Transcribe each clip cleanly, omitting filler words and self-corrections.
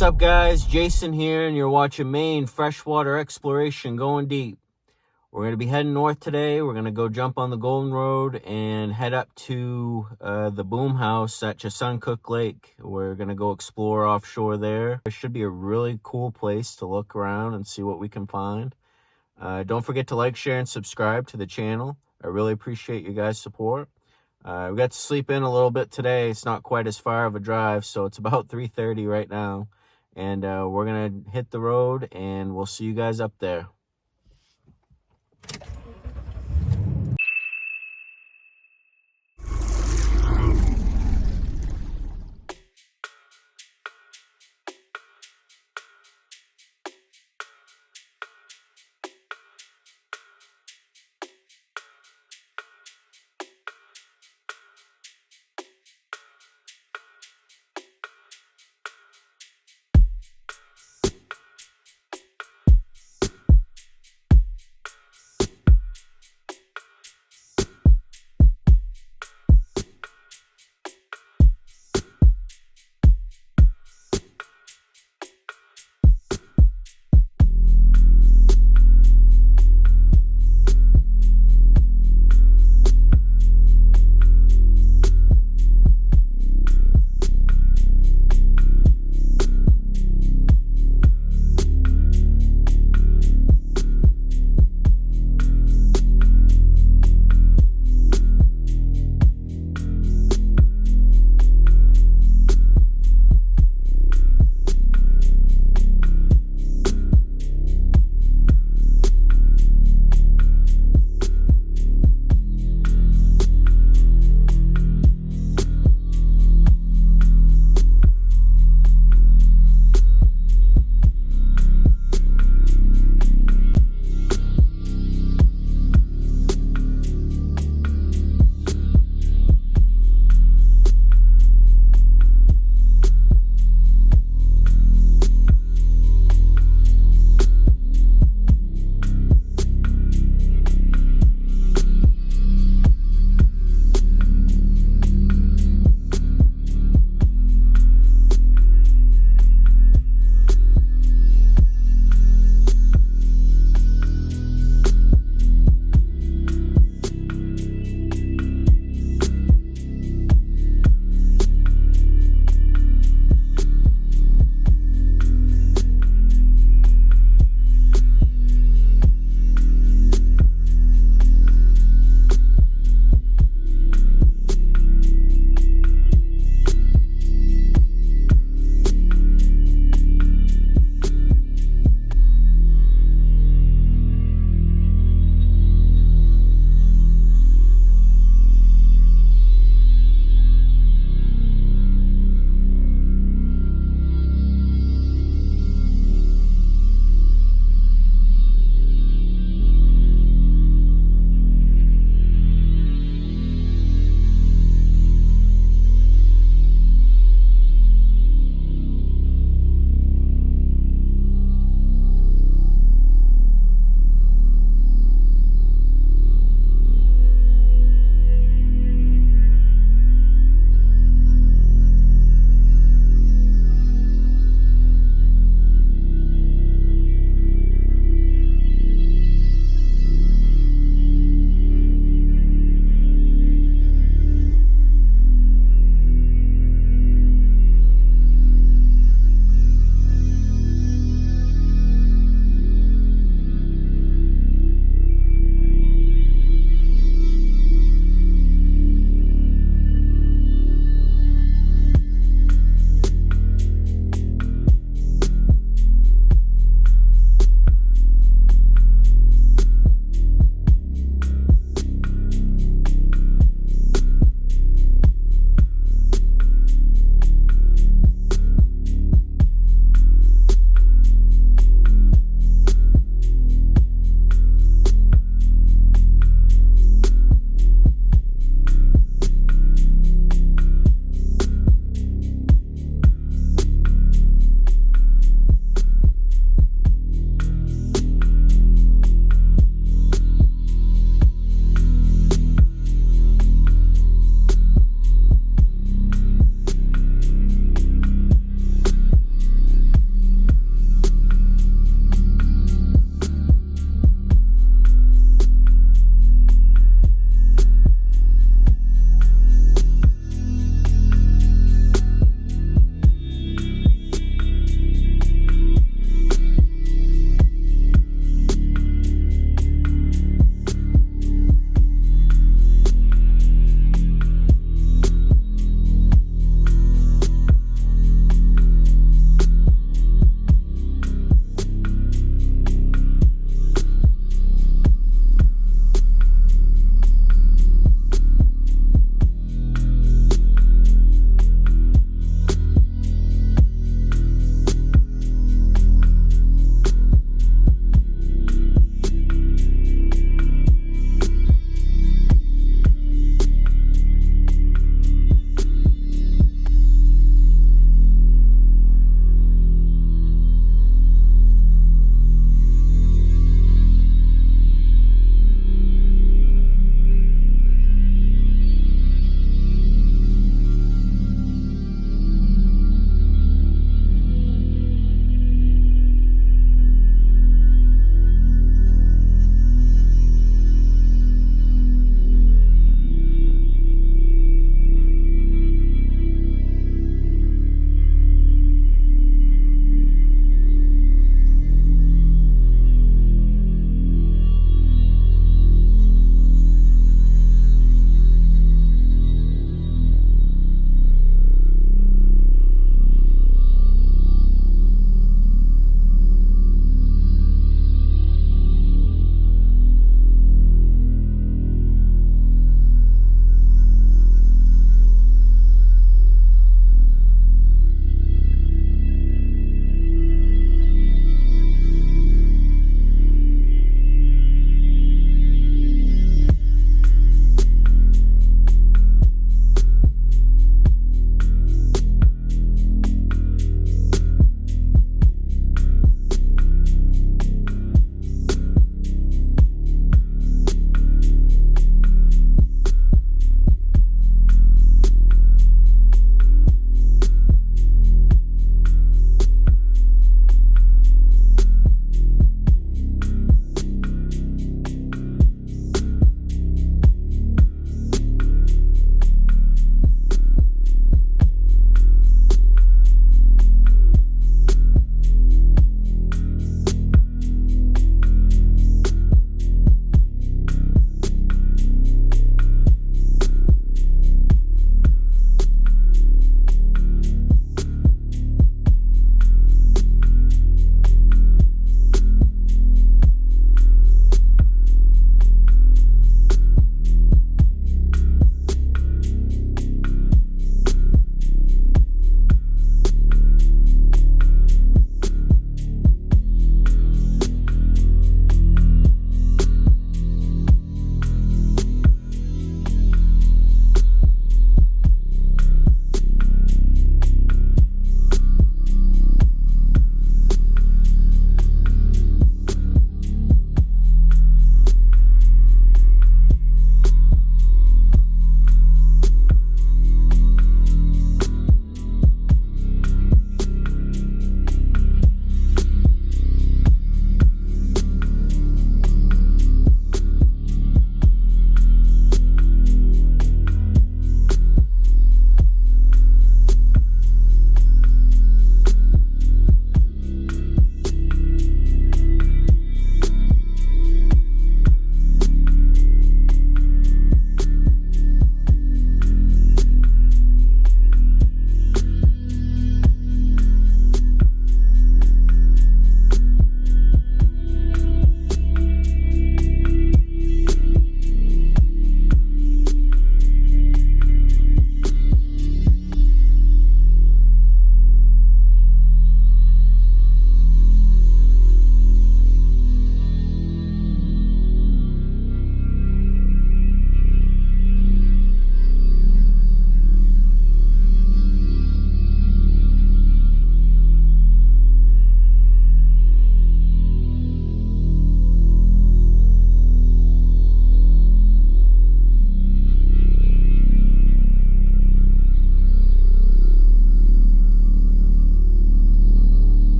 What's up, guys? Jason here, and you're watching Maine Freshwater Exploration Going Deep. We're going to be heading north today. We're going to go jump on the Golden Road and head up to the Boomhouse at Chesuncook Lake. We're going to go explore offshore there. It should be a really cool place to look around and see what we can find. Don't forget to like, share, and subscribe to the channel. I really appreciate you guys' support. We got to sleep in a little bit today. It's not quite as far of a drive, so it's about 3:30 right now. And we're going to hit the road, and we'll see you guys up there.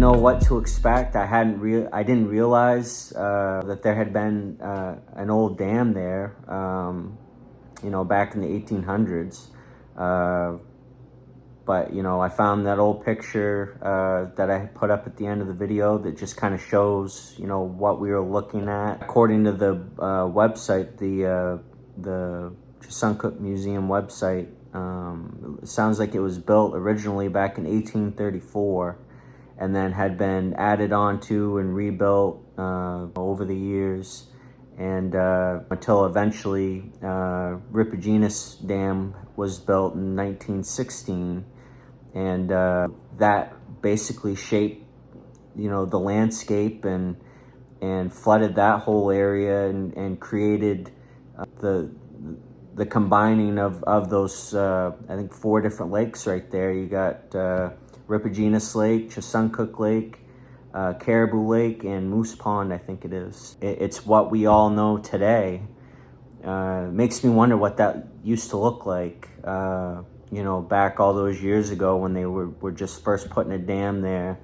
know what to expect. I didn't realize that there had been an old dam there, you know, back in the 1800s. But, you know, I found that old picture that I put up at the end of the video that just kind of shows, you know, what we were looking at. According to the website, the Chesuncook Museum website, it sounds like it was built originally back in 1834 and then had been added onto and rebuilt over the years. And until eventually Ripogenous Dam was built in 1916. And that basically shaped, you know, the landscape and flooded that whole area and created the combining of those I think 4 different lakes right there. You got Ripogenous Lake, Chesuncook Lake, Caribou Lake, and Moose Pond, I think it is. It's what we all know today. Makes me wonder what that used to look like, you know, back all those years ago when they were just first putting a dam there.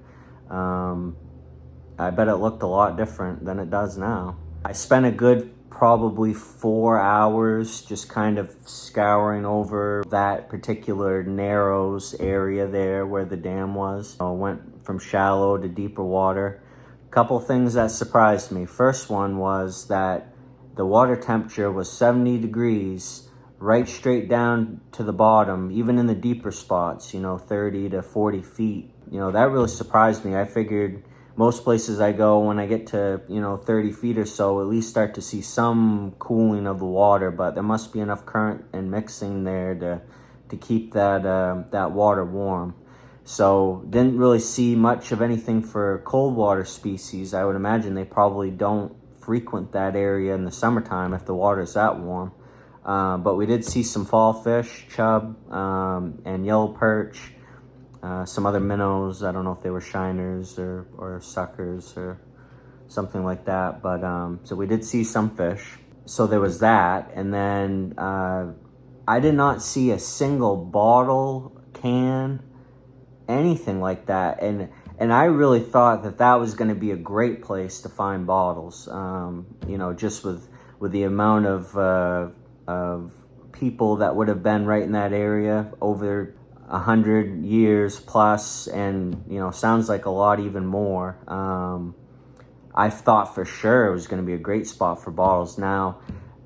I bet it looked a lot different than it does now. I spent a good probably 4 hours just kind of scouring over that particular Narrows area there where the dam was. I went from shallow to deeper water. A couple things that surprised me. First one was that the water temperature was 70 degrees right straight down to the bottom, even in the deeper spots, you know, 30 to 40 feet. You know, that really surprised me. I figured most places I go, when I get to, you know, 30 feet or so, at least start to see some cooling of the water, but there must be enough current and mixing there to keep that water warm. So didn't really see much of anything for cold water species. I would imagine they probably don't frequent that area in the summertime if the water's that warm. But we did see some fall fish, chub, and yellow perch, some other minnows. I don't know if they were shiners or suckers or something like that. But so we did see some fish. So there was that. And then I did not see a single bottle, can, anything like that. And I really thought that was going to be a great place to find bottles. You know, just with the amount of people that would have been right in that area over 100 years plus, and, you know, sounds like a lot even more. I thought for sure it was going to be a great spot for bottles. Now,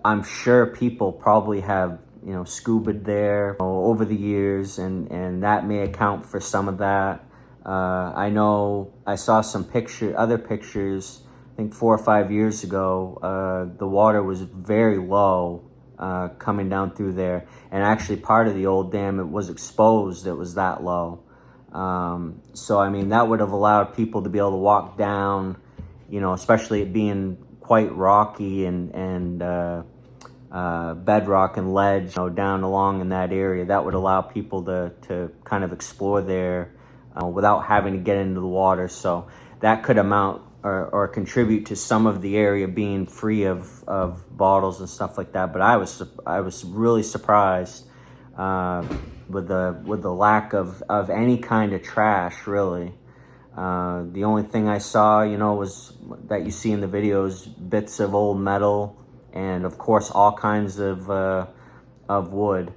I'm sure people probably have, you know, scubaed there over the years, and that may account for some of that. I know I saw some other pictures, I think 4 or 5 years ago. The water was very low coming down through there, and actually part of the old dam, it was exposed. It was that low. So I mean, that would have allowed people to be able to walk down, you know, especially it being quite rocky and bedrock and ledge, you know, down along in that area. That would allow people to kind of explore there without having to get into the water. So that could amount or contribute to some of the area being free of bottles and stuff like that. But I was really surprised with the lack of any kind of trash, really. The only thing I saw, you know, was that you see in the videos, bits of old metal, and of course all kinds of wood.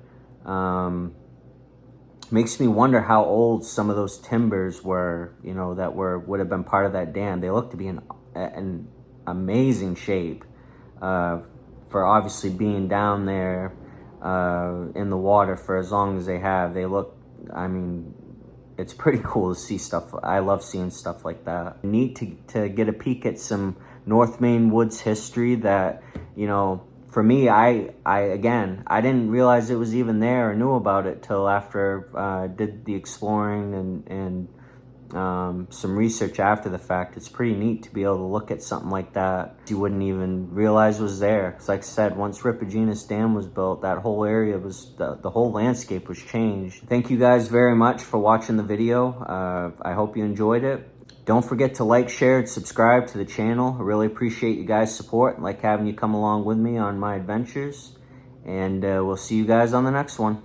Makes me wonder how old some of those timbers were, you know, that would have been part of that dam. They look to be in amazing shape for obviously being down there in the water for as long as they have. They look, I mean, it's pretty cool to see stuff. I love seeing stuff like that. Neat to get a peek at some North Maine woods history that, you know, for me, I didn't realize it was even there or knew about it till after I did the exploring and some research after the fact. It's pretty neat to be able to look at something like that you wouldn't even realize was there. Because like I said, once Ripogenous Dam was built, that whole area was, the whole landscape was changed. Thank you guys very much for watching the video. I hope you enjoyed it. Don't forget to like, share, and subscribe to the channel. I really appreciate you guys' support. I like having you come along with me on my adventures. And we'll see you guys on the next one.